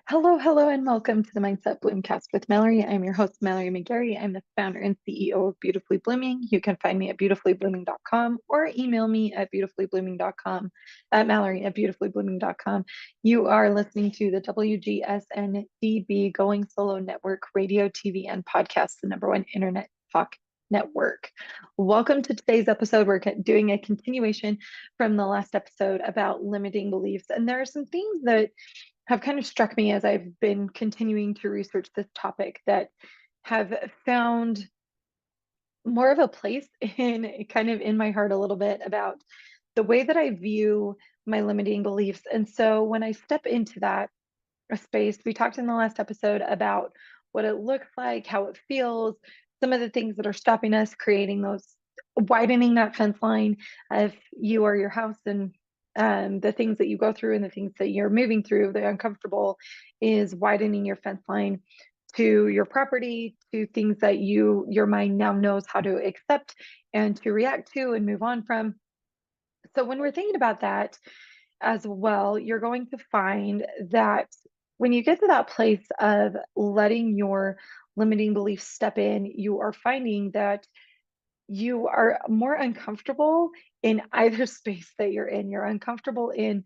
Hello, hello, and welcome to the Mindset Bloomcast with Mallory. I'm your host, Mallory McGary. I'm the founder and CEO of Beautifully Blooming. You can find me at beautifullyblooming.com or email me at beautifullyblooming.com, at Mallory at beautifullyblooming.com. You are listening to the WGSN-DB Going Solo Network radio, TV, and podcast, the number one internet talk network. Welcome to today's episode. We're doing a continuation from the last episode about limiting beliefs. And there are some things that have kind of struck me as I've been continuing to research this topic that have found more of a place in kind of in my heart a little bit about the way that I view my limiting beliefs. And so when I step into that space, we talked in the last episode about what it looks like, how it feels, some of the things that are stopping us, creating those, widening that fence line of you or your house, and the things that you go through and the things that you're moving through. The uncomfortable is widening your fence line to your property, to things that your mind now knows how to accept and to react to and move on from. So when we're thinking about that as well, you're going to find that when you get to that place of letting your limiting beliefs step in, you are finding that you are more uncomfortable in either space that you're in. You're uncomfortable in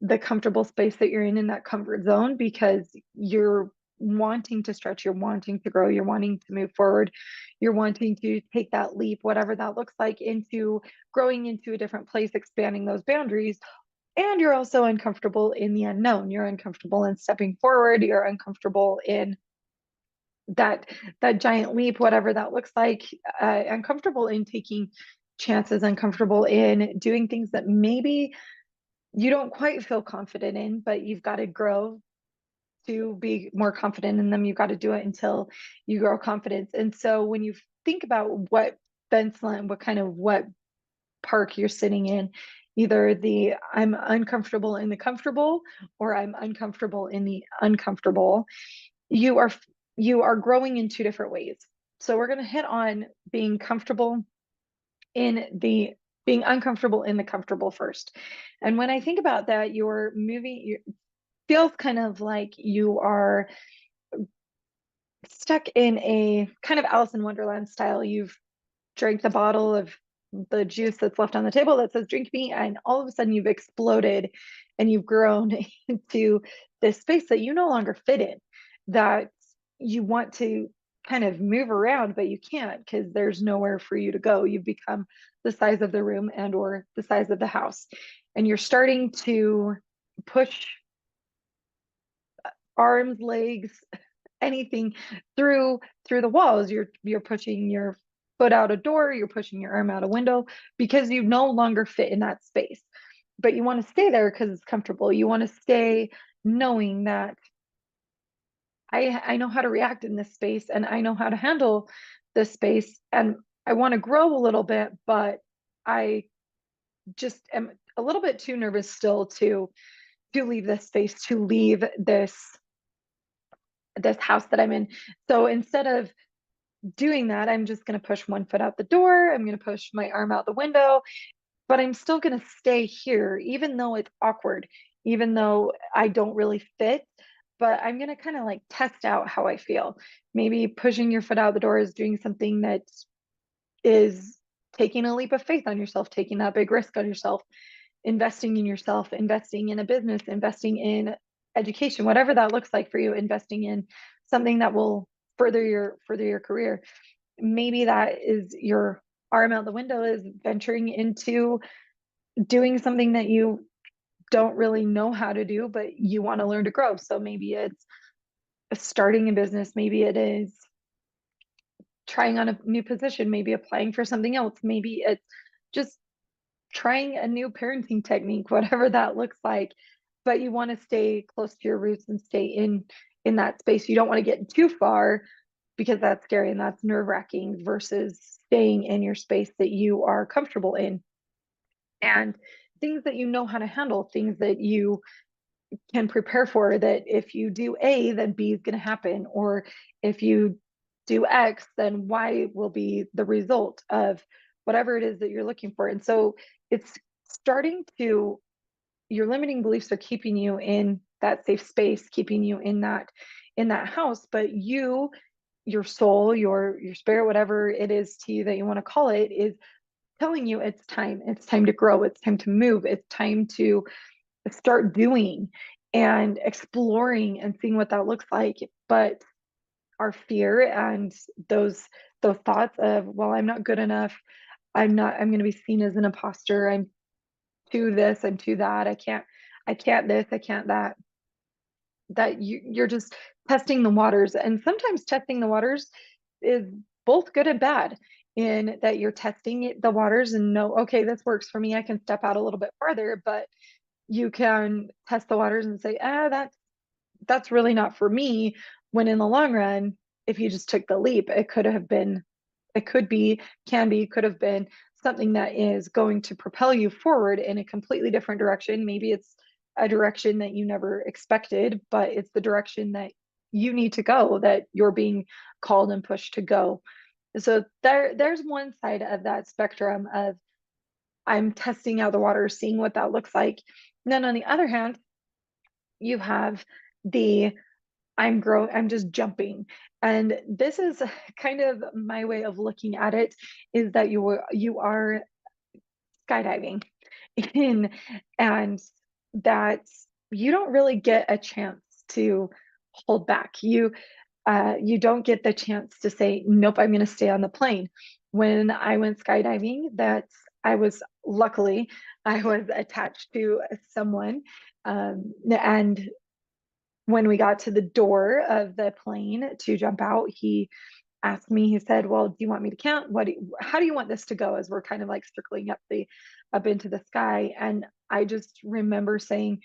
the comfortable space that you're in that comfort zone, because you're wanting to stretch, you're wanting to grow, you're wanting to move forward, you're wanting to take that leap, whatever that looks like, into growing into a different place, expanding those boundaries. And you're also uncomfortable in the unknown. You're uncomfortable in stepping forward, you're uncomfortable in that giant leap, whatever that looks like, uncomfortable in taking chances, uncomfortable in doing things that maybe you don't quite feel confident in, but you've got to grow to be more confident in them. You've got to do it until you grow confidence. And so when you think about what fence line, what park you're sitting in, either the I'm uncomfortable in the comfortable or I'm uncomfortable in the uncomfortable, you are you are growing in two different ways. So we're going to hit on in the being uncomfortable in the comfortable first. And when I think about that, you're moving, feels kind of like you are stuck in a kind of Alice in Wonderland style. You've drank the bottle of the juice that's left on the table that says drink me, and all of a sudden you've exploded and you've grown into this space that you no longer fit in, that you want to kind of move around, but you can't because there's nowhere for you to go. You've become the size of the room and or the size of the house, and you're starting to push arms, legs, anything through the walls. You're pushing your foot out a door, you're pushing your arm out a window, because you no longer fit in that space. But you want to stay there because it's comfortable. You want to stay knowing that I know how to react in this space and I know how to handle this space, and I want to grow a little bit, but I just am a little bit too nervous still to leave this space, to leave this house that I'm in. So instead of doing that, I'm just going to push one foot out the door. I'm going to push my arm out the window, but I'm still going to stay here, even though it's awkward, even though I don't really fit. But I'm going to kind of like test out how I feel. Maybe pushing your foot out the door is doing something that is taking a leap of faith on yourself, taking that big risk on yourself, investing in yourself, investing in a business, investing in education, whatever that looks like for you, investing in something that will further your career. Maybe that is your arm out the window is venturing into doing something that you don't really know how to do, but you want to learn to grow. So maybe it's starting a business, maybe it is trying on a new position, maybe applying for something else, maybe it's just trying a new parenting technique, whatever that looks like. But you want to stay close to your roots and stay in that space. You don't want to get too far, because that's scary and that's nerve-wracking, versus staying in your space that you are comfortable in, and things that you know how to handle, things that you can prepare for, that if you do A, then B is going to happen, or if you do X, then Y will be the result of whatever it is that you're looking for. And so it's starting to, your limiting beliefs are keeping you in that safe space, keeping you in that house. But your soul, your spirit, whatever it is to you that you want to call it, is telling you it's time. It's time to grow. It's time to move. It's time to start doing and exploring and seeing what that looks like. But our fear and those those thoughts of, well, I'm not good enough. I'm going to be seen as an imposter. I'm too this, I'm too that. I can't this, I can't that. That you're just testing the waters. And sometimes testing the waters is both good and bad, in that you're testing the waters and know, okay, this works for me. I can step out a little bit farther, but you can test the waters and say, that's really not for me. When in the long run, if you just took the leap, it could be, could have been something that is going to propel you forward in a completely different direction. Maybe it's a direction that you never expected, but it's the direction that you need to go, that you're being called and pushed to go. So there's one side of that spectrum of, I'm testing out the water, seeing what that looks like. And then on the other hand, you have the, I'm just jumping. And this is kind of my way of looking at it, is that you are skydiving in, and that you don't really get a chance to hold back. You don't get the chance to say, nope, I'm going to stay on the plane. When I went skydiving, I was attached to someone, and when we got to the door of the plane to jump out, he asked me, he said, well, do you want me to count? How do you want this to go? As we're kind of like circling up into the sky. And I just remember saying,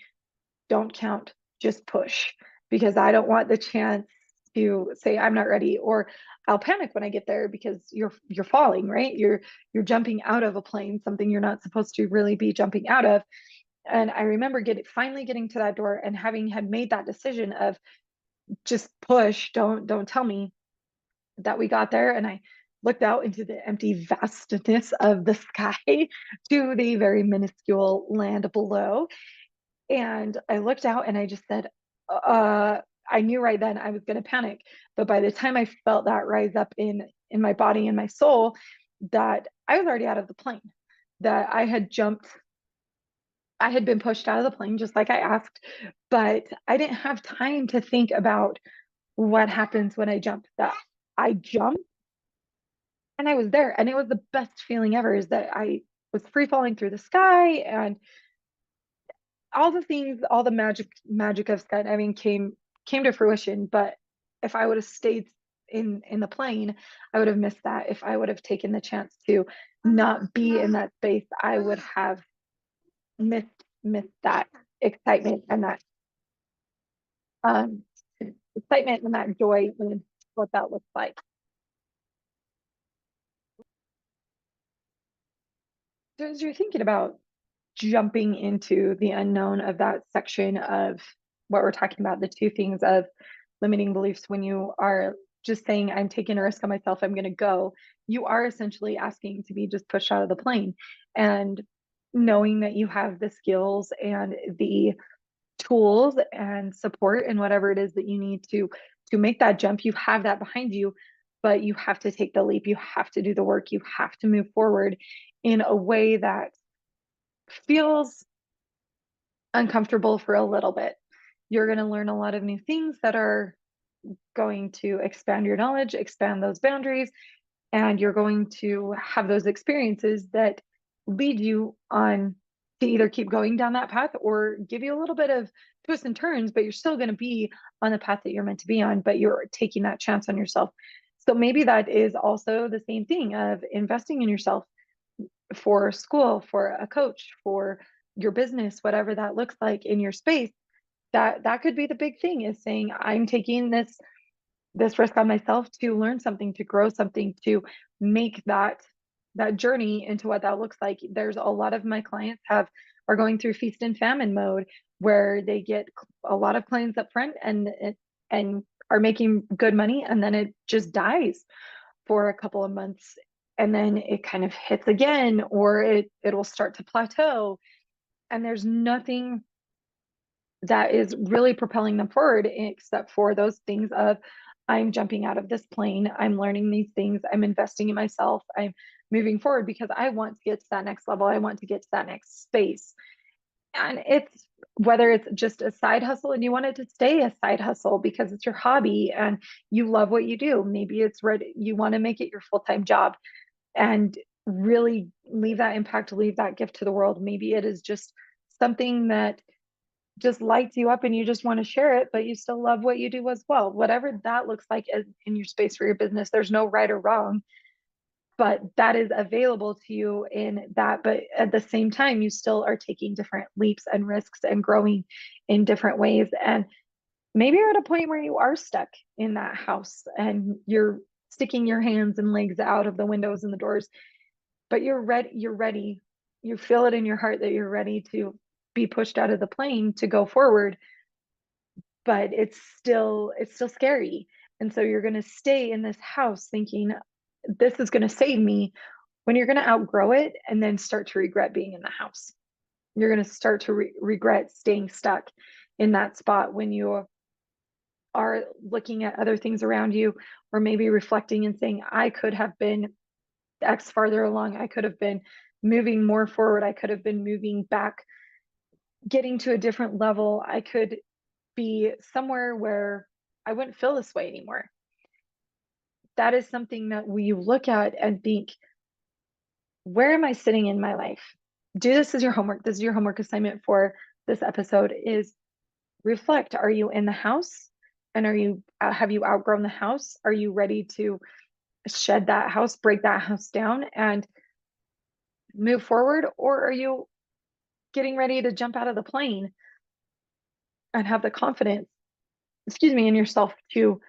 don't count, just push, because I don't want the chance to say I'm not ready, or I'll panic when I get there, because you're falling, right? You're jumping out of a plane, something you're not supposed to really be jumping out of. And I remember finally getting to that door and having had made that decision of just push, don't tell me, that we got there. And I looked out into the empty vastness of the sky to the very minuscule land below. And I looked out and I just said, I knew right then I was going to panic. But by the time I felt that rise up in my body and my soul, that I was already out of the plane, that I had been pushed out of the plane just like I asked, but I didn't have time to think about what happens when I jump. That I jumped and I was there, and it was the best feeling ever, is that I was free falling through the sky, and all the things, all the magic of skydiving came to fruition. But if I would have stayed in the plane, I would have missed that. If I would have taken the chance to not be in that space, I would have missed that excitement and that um excitement and that joy and what that looks like. So as you're thinking about jumping into the unknown of that section of what we're talking about, the two things of limiting beliefs, when you are just saying, I'm taking a risk on myself, I'm going to go, you are essentially asking to be just pushed out of the plane. And knowing that you have the skills and the tools and support and whatever it is that you need to make that jump, you have that behind you. But you have to take the leap, you have to do the work, you have to move forward in a way that feels uncomfortable for a little bit. You're going to learn a lot of new things that are going to expand your knowledge, expand those boundaries, and you're going to have those experiences that lead you on to either keep going down that path or give you a little bit of twists and turns, but you're still going to be on the path that you're meant to be on, but you're taking that chance on yourself. So maybe that is also the same thing of investing in yourself, for school, for a coach, for your business, whatever that looks like in your space. That could be the big thing, is saying, I'm taking this risk on myself to learn something, to grow something, to make that journey into what that looks like. There's a lot of my clients are going through feast and famine mode, where they get a lot of clients up front and are making good money, and then it just dies for a couple of months, and then it kind of hits again, or it'll start to plateau, and there's nothing that is really propelling them forward, except for those things of I'm jumping out of this plane, I'm learning these things, I'm investing in myself, I'm moving forward because I want to get to that next level, I want to get to that next space. And it's whether it's just a side hustle and you want it to stay a side hustle because it's your hobby and you love what you do. Maybe it's ready, you want to make it your full-time job and really leave that impact, leave that gift to the world. Maybe it is just something that just lights you up and you just want to share it, but you still love what you do as well. Whatever that looks like in your space for your business, there's no right or wrong, but that is available to you in that. But at the same time, you still are taking different leaps and risks and growing in different ways. And maybe you're at a point where you are stuck in that house and you're sticking your hands and legs out of the windows and the doors, but you're ready. You feel it in your heart that you're ready to be pushed out of the plane to go forward, but it's still scary. And so you're going to stay in this house thinking this is going to save me, when you're going to outgrow it and then start to regret being in the house. You're going to start to regret staying stuck in that spot when you are looking at other things around you, or maybe reflecting and saying, I could have been X farther along. I could have been moving more forward. I could have been moving back, getting to a different level. I could be somewhere where I wouldn't feel this way anymore. That is something that we look at and think, where am I sitting in my life? Do this as your homework. This is your homework assignment for this episode is reflect. Are you in the house? And have you outgrown the house? Are you ready to shed that house, break that house down and move forward? Or are you getting ready to jump out of the plane and have the confidence, in yourself to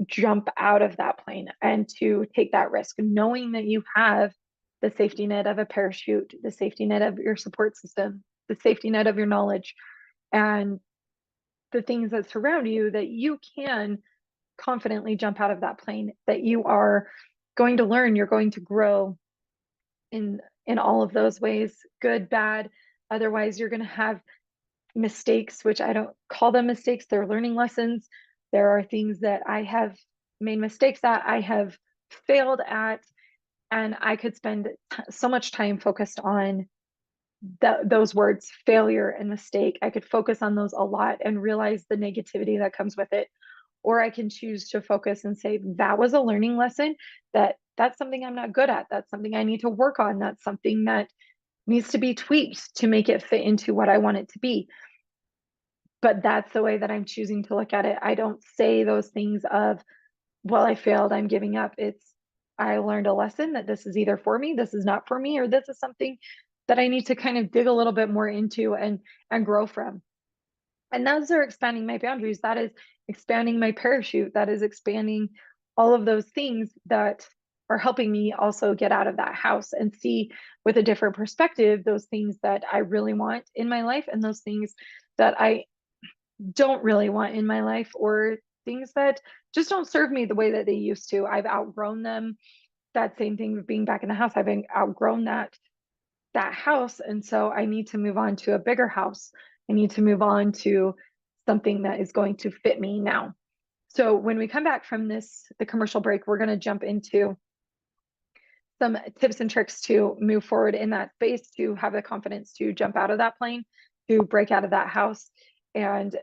jump out of that plane and to take that risk, knowing that you have the safety net of a parachute, the safety net of your support system, the safety net of your knowledge, and the things that surround you, that you can confidently jump out of that plane, that you are going to learn, you're going to grow in all of those ways, good, bad. Otherwise, you're going to have mistakes, which I don't call them mistakes, they're learning lessons. There are things that I have made mistakes at, I have failed at, and I could spend so much time focused on those words, failure and mistake. I could focus on those a lot and realize the negativity that comes with it. Or I can choose to focus and say, that was a learning lesson, that's something I'm not good at. That's something I need to work on. That's something that needs to be tweaked to make it fit into what I want it to be. But that's the way that I'm choosing to look at it. I don't say those things of, well, I failed, I'm giving up. It's, I learned a lesson that this is either for me, this is not for me, or this is something that I need to kind of dig a little bit more into and grow from. And those are expanding my boundaries. That is expanding my parachute. That is expanding all of those things that are helping me also get out of that house and see with a different perspective those things that I really want in my life and those things that I don't really want in my life, or things that just don't serve me the way that they used to. I've outgrown them. That same thing with being back in the house. I've outgrown that house. And so I need to move on to a bigger house. I need to move on to something that is going to fit me now. So when we come back from the commercial break, we're going to jump into some tips and tricks to move forward in that space, to have the confidence to jump out of that plane, to break out of that house, and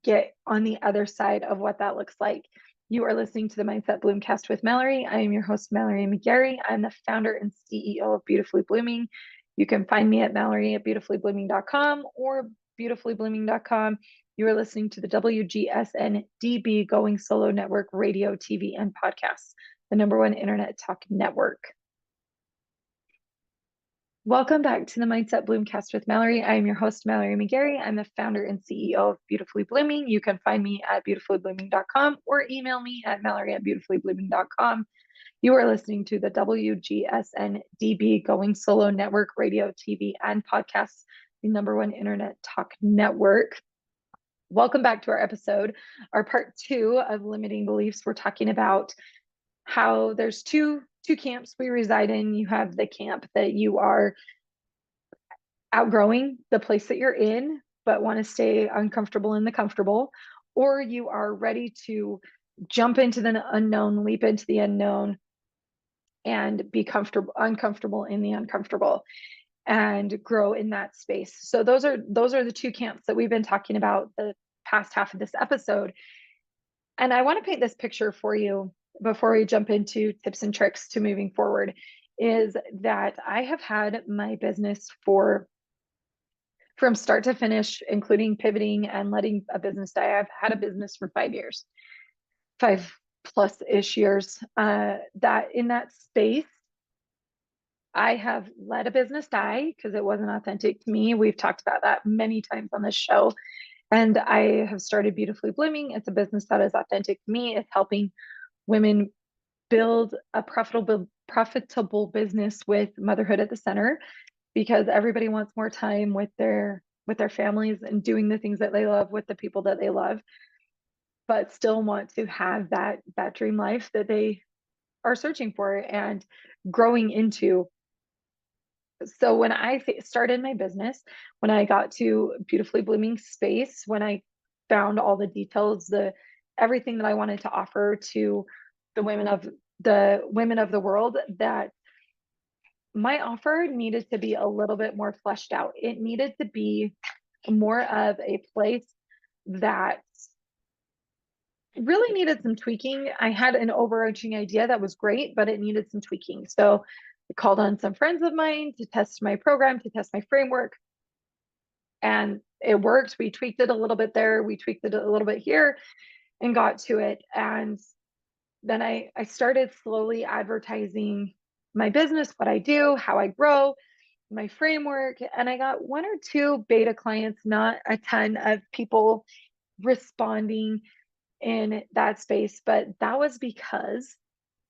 get on the other side of what that looks like. You are listening to the Mindset Bloomcast with Mallory. I am your host, Mallory McGary. I'm the founder and CEO of Beautifully Blooming. You can find me at Mallory@beautifully-blooming.com or beautifully-blooming.com. You are listening to the WGSN-DB Going Solo Network radio, TV, and podcasts, the #1 internet talk network. Welcome back to the Mindset Bloomcast with Mallory. I am your host, Mallory McGary. I'm the founder and CEO of Beautifully Blooming. You can find me at beautifully-blooming.com or email me at Mallory@beautifully-blooming.com. You are listening to the WGSN-DB Going Solo Network radio, TV, and podcasts, the #1 internet talk network. Welcome back to our episode, our part 2 of limiting beliefs. We're talking about how there's two camps we reside in. You have the camp that you are outgrowing the place that you're in, but want to stay uncomfortable in the comfortable, or you are ready to jump into the unknown, leap into the unknown, and be uncomfortable in the uncomfortable and grow in that space. So those are the two camps that we've been talking about the past half of this episode. And I want to paint this picture for you before we jump into tips and tricks to moving forward, is that I have had my business from start to finish, including pivoting and letting a business die. I've had a business for 5 years, 5+ ish years. That in that space, I have let a business die because it wasn't authentic to me. We've talked about that many times on this show. And I have started Beautifully Blooming. It's a business that is authentic to me. It's helping women build a profitable business with motherhood at the center, because everybody wants more time with their families and doing the things that they love with the people that they love, but still want to have that dream life that they are searching for and growing into. So when I started my business, when I got to Beautifully Blooming space, when I found all the details, everything that I wanted to offer to the women of the world, that my offer needed to be a little bit more fleshed out. It needed to be more of a place that really needed some tweaking. I had an overarching idea that was great, but it needed some tweaking. So I called on some friends of mine to test my program, to test my framework, and it worked. We tweaked it a little bit there, we tweaked it a little bit here, and got to it. And then I started slowly advertising my business, what I do, how I grow, my framework. And I got one or two beta clients, not a ton of people responding in that space. But that was because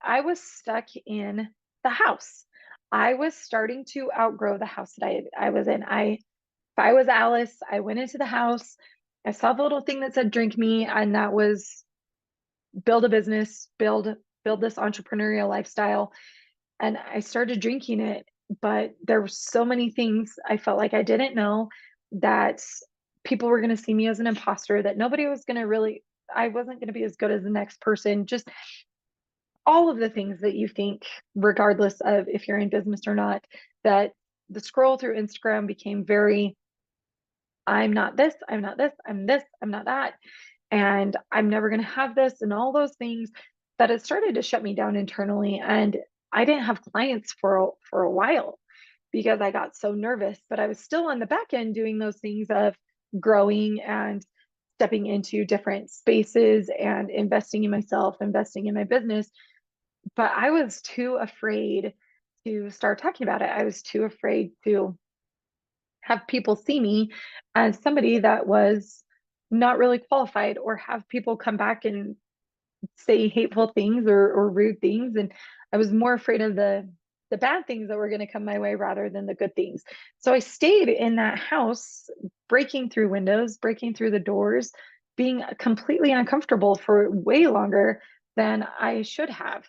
I was stuck in the house. I was starting to outgrow the house that I was in. If I was Alice, I went into the house, I saw the little thing that said drink me, and that was build a business, build this entrepreneurial lifestyle. And I started drinking it, but there were so many things I felt like I didn't know, that people were going to see me as an imposter, that nobody was going to really, I wasn't going to be as good as the next person. Just all of the things that you think, regardless of if you're in business or not, that the scroll through Instagram became very, I'm not this, I'm not this, I'm this, I'm not that, and I'm never going to have this, and all those things, that it started to shut me down internally. And I didn't have clients for a while because I got so nervous, but I was still on the back end doing those things of growing and stepping into different spaces and investing in myself, investing in my business. But I was too afraid to start talking about it. I was too afraid to have people see me as somebody that was not really qualified, or have people come back and say hateful things or rude things. And I was more afraid of the bad things that were going to come my way rather than the good things. So I stayed in that house, breaking through windows, breaking through the doors, being completely uncomfortable for way longer than I should have.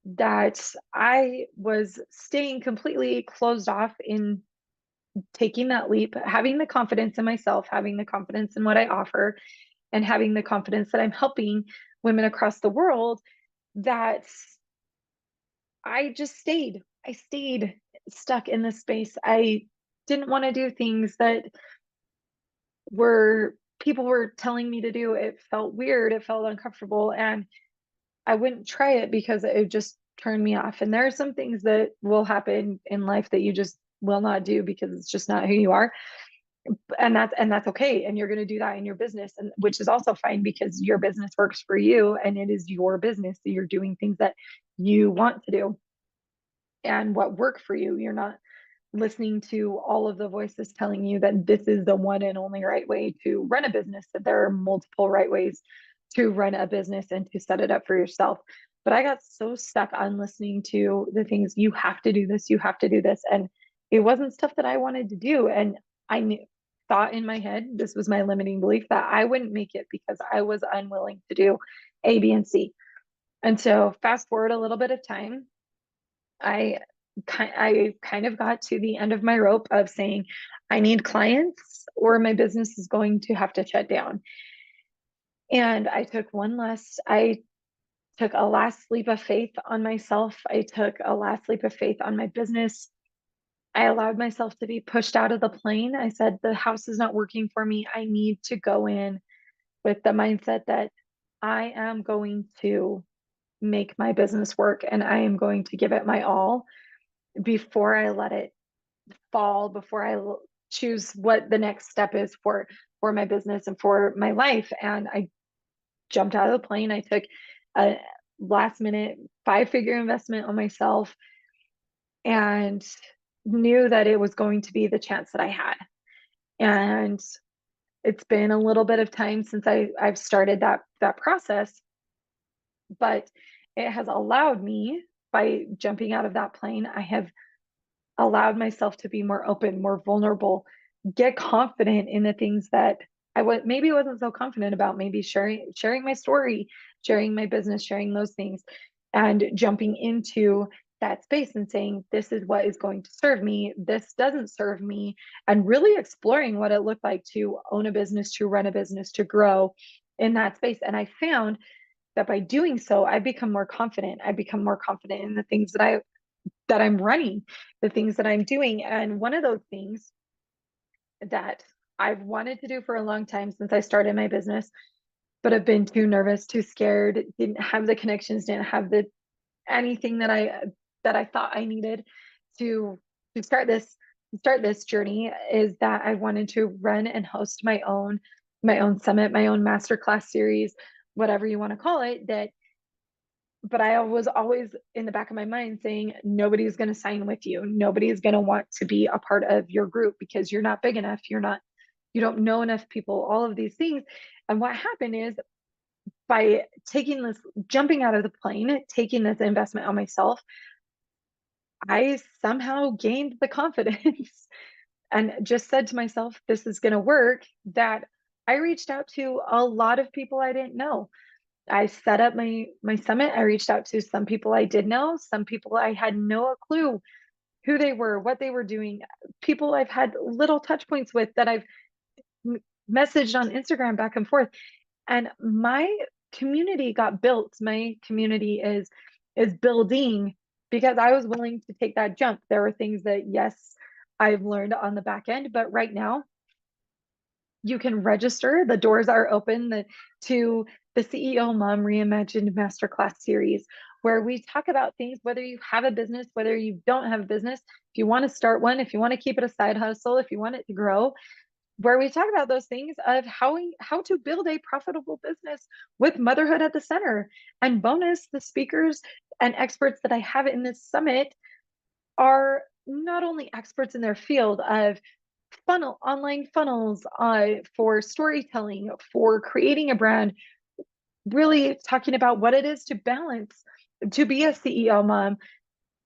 That I was staying completely closed off in taking that leap, having the confidence in myself, having the confidence in what I offer, and having the confidence that I'm helping women across the world. That I just stayed. I stayed stuck in this space. I didn't want to do things that people were telling me to do. It felt weird. It felt uncomfortable. And I wouldn't try it because it just turned me off. And there are some things that will happen in life that you just will not do because it's just not who you are. And that's okay. And you're going to do that in your business, and which is also fine, because your business works for you and it is your business. So you're doing things that you want to do and what work for you. You're not listening to all of the voices telling you that this is the one and only right way to run a business, that there are multiple right ways to run a business and to set it up for yourself. But I got so stuck on listening to the things, you have to do this, you have to do this. And it wasn't stuff that I wanted to do. And thought in my head, this was my limiting belief, that I wouldn't make it because I was unwilling to do A, B, and C. And so fast forward a little bit of time, I I kind of got to the end of my rope of saying, I need clients or my business is going to have to shut down. And I took a last leap of faith on myself. I took a last leap of faith on my business. I allowed myself to be pushed out of the plane. I said, the house is not working for me. I need to go in with the mindset that I am going to make my business work and I am going to give it my all before I let it fall, before I choose what the next step is for my business and for my life. And I jumped out of the plane. I took a last minute 5-figure investment on myself and knew that it was going to be the chance that I had. And it's been a little bit of time since I've started that process, but it has allowed me, by jumping out of that plane, I have allowed myself to be more open, more vulnerable, get confident in the things that maybe wasn't so confident about, maybe sharing my story, sharing my business, sharing those things, and jumping into that space and saying, this is what is going to serve me, this doesn't serve me, and really exploring what it looked like to own a business, to run a business, to grow in that space. And I found that by doing so, I become more confident. I become more confident in the things that I'm running, the things that I'm doing. And one of those things that I've wanted to do for a long time since I started my business, but have been too nervous, too scared, didn't have the connections, didn't have the anything that I thought I needed to start this journey, is that I wanted to run and host my own summit, my own masterclass series, whatever you want to call it, but I was always in the back of my mind saying, nobody's going to sign with you. Nobody's going to want to be a part of your group because you're not big enough. You don't know enough people, all of these things. And what happened is, by jumping out of the plane, taking this investment on myself, I somehow gained the confidence and just said to myself, this is going to work, that I reached out to a lot of people I didn't know. I set up my summit. I reached out to some people I did know, some people I had no clue who they were, what they were doing, people I've had little touch points with that I've messaged on Instagram back and forth. And my community got built. My community is building because I was willing to take that jump. There were things that, yes, I've learned on the back end, but right now you can register. The doors are open to the CEO Mom Reimagined Masterclass series, where we talk about things, whether you have a business, whether you don't have a business, if you want to start one, if you want to keep it a side hustle, if you want it to grow, where we talk about those things of how to build a profitable business with motherhood at the center. And bonus, the speakers and experts that I have in this summit are not only experts in their field of online funnels, for storytelling, for creating a brand, really talking about what it is to balance, to be a CEO mom,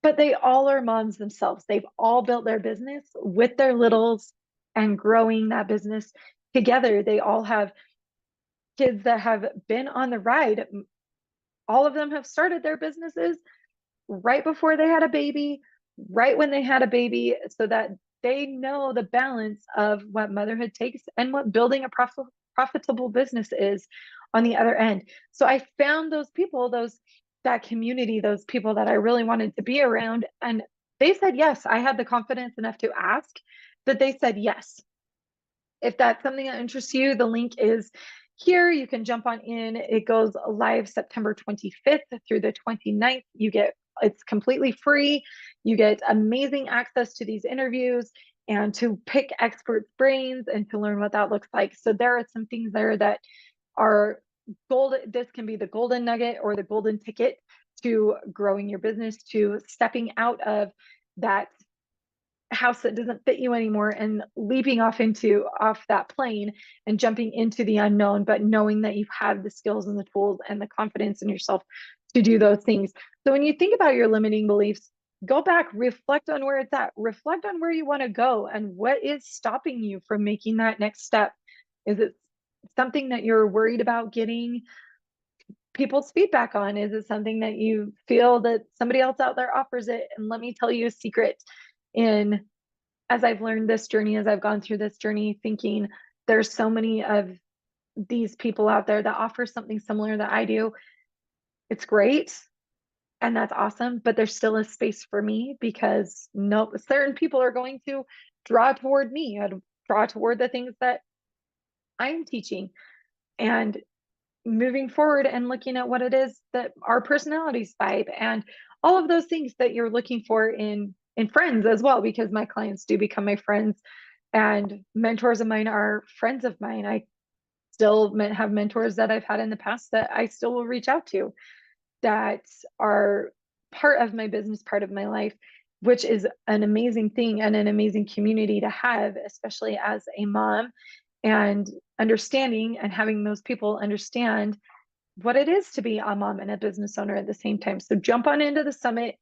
but they all are moms themselves. They've all built their business with their littles and growing that business together. They all have kids that have been on the ride. All of them have started their businesses right before they had a baby, right when they had a baby, so that they know the balance of what motherhood takes and what building a profitable business is on the other end. So I found those people, that community, those people that I really wanted to be around, and they said yes. I had the confidence enough to ask that they said yes. If that's something that interests you, the link is here. You can jump on in. It goes live September 25th through the 29th. It's completely free. You get amazing access to these interviews and to pick experts' brains and to learn what that looks like. So there are some things there that are gold. This can be the golden nugget or the golden ticket to growing your business, to stepping out of that house that doesn't fit you anymore and leaping off that plane and jumping into the unknown, but knowing that you have the skills and the tools and the confidence in yourself to do those things. So when you think about your limiting beliefs, go back, reflect on where it's at, reflect on where you want to go and what is stopping you from making that next step. Is it something that you're worried about getting people's feedback on? Is it something that you feel that somebody else out there offers it? And let me tell you a secret. In As I've learned this journey, as I've gone through this journey, thinking there's so many of these people out there that offer something similar that I do. It's great. And that's awesome. But there's still a space for me because no, certain people are going to draw toward me and draw toward the things that I'm teaching. And moving forward and looking at what it is that our personalities vibe and all of those things that you're looking for in friends as well, because my clients do become my friends and mentors of mine are friends of mine. I still have mentors that I've had in the past that I still will reach out to, that are part of my business, part of my life, which is an amazing thing and an amazing community to have, especially as a mom, and understanding and having those people understand what it is to be a mom and a business owner at the same time. So jump on into the summit.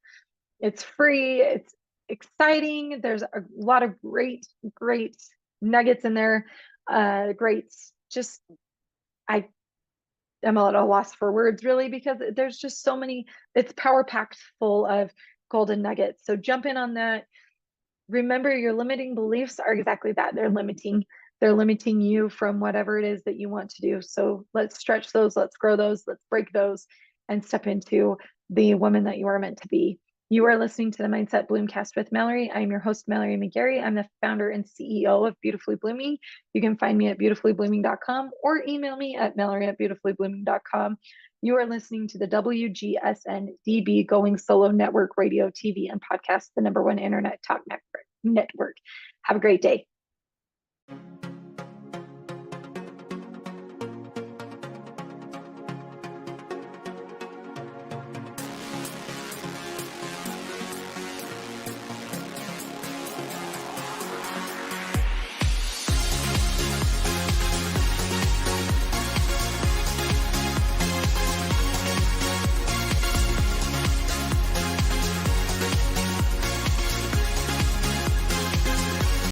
It's free. It's exciting. There's a lot of great nuggets in there. Great. Just, I am at a loss for words really, because there's just so many, it's power packed full of golden nuggets. So jump in on that. Remember, your limiting beliefs are exactly that. They're limiting you from whatever it is that you want to do. So let's stretch those, let's grow those, let's break those, and step into the woman that you are meant to be. You are listening to the Mindset Bloomcast with Mallory. I'm your host, Mallory McGary. I'm the founder and CEO of Beautifully Blooming. You can find me at beautifullyblooming.com or email me at mallory@beautifullyblooming.com. You are listening to the WGSN-DB Going Solo Network Radio, TV, and podcast, the #1 internet talk network. Have a great day.